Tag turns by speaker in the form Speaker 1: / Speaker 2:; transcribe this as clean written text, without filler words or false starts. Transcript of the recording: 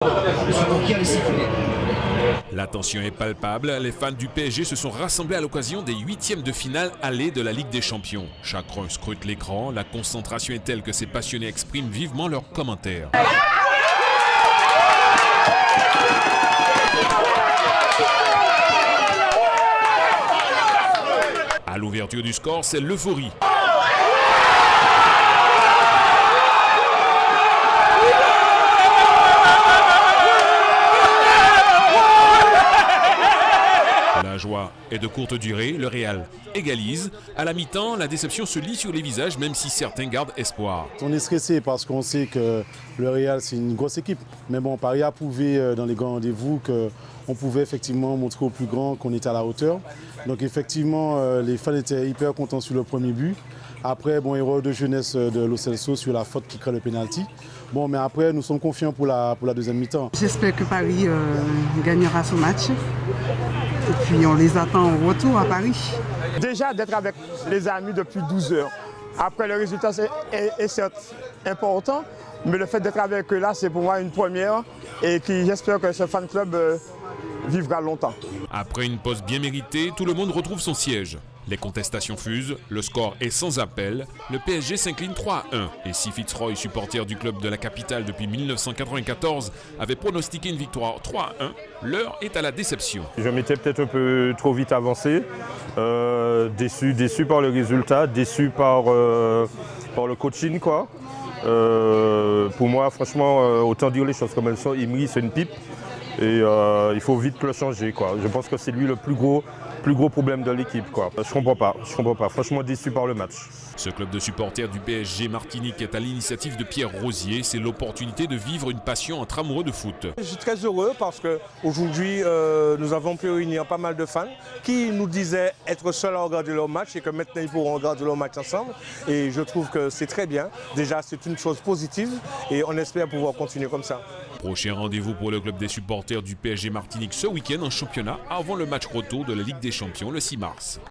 Speaker 1: La tension est palpable, les fans du PSG se sont rassemblés à l'occasion des huitièmes de finale aller de la Ligue des Champions. Chacun scrute l'écran, la concentration est telle que ces passionnés expriment vivement leurs commentaires. À l'ouverture du score, c'est l'euphorie. La joie est de courte durée, le Real égalise. À la mi-temps, la déception se lit sur les visages, même si certains gardent espoir.
Speaker 2: On est stressé parce qu'on sait que le Real, c'est une grosse équipe. Mais bon, Paris a prouvé dans les grands rendez-vous qu'on pouvait effectivement montrer aux plus grands qu'on était à la hauteur. Donc effectivement, les fans étaient hyper contents sur le premier but. Après, bon, erreur de jeunesse de Lo Celso sur la faute qui crée le pénalty. Bon, mais après, nous sommes confiants pour la deuxième mi-temps.
Speaker 3: J'espère que Paris gagnera ce match. Et puis on les attend au retour à Paris.
Speaker 4: Déjà d'être avec les amis depuis 12 heures. Après, le résultat est certes important, mais le fait d'être avec eux là, c'est pour moi une première. Et j'espère que ce fan club vivra longtemps.
Speaker 1: Après une pause bien méritée, tout le monde retrouve son siège. Les contestations fusent, le score est sans appel, le PSG s'incline 3-1. Et si Fitzroy, supporter du club de la capitale depuis 1994, avait pronostiqué une victoire 3-1, l'heure est à la déception.
Speaker 5: Je m'étais peut-être un peu trop vite avancé, déçu par le résultat, déçu par le coaching, quoi. Pour moi, franchement, autant dire les choses comme elles sont, Emery, c'est une pipe. Et il faut vite le changer, quoi. Je pense que c'est lui le plus gros problème de l'équipe, quoi. Je comprends pas. Franchement déçu par le match.
Speaker 1: Ce club de supporters du PSG Martinique est à l'initiative de Pierre Rosier. C'est l'opportunité de vivre une passion entre amoureux de foot.
Speaker 6: Je suis très heureux parce qu'aujourd'hui, nous avons pu réunir pas mal de fans qui nous disaient être seuls à regarder leur match et que maintenant ils pourront regarder leur match ensemble. Et je trouve que c'est très bien. Déjà, c'est une chose positive et on espère pouvoir continuer comme ça.
Speaker 1: Prochain rendez-vous pour le club des supporters du PSG Martinique ce week-end en championnat avant le match retour de la Ligue des Champions le 6 mars.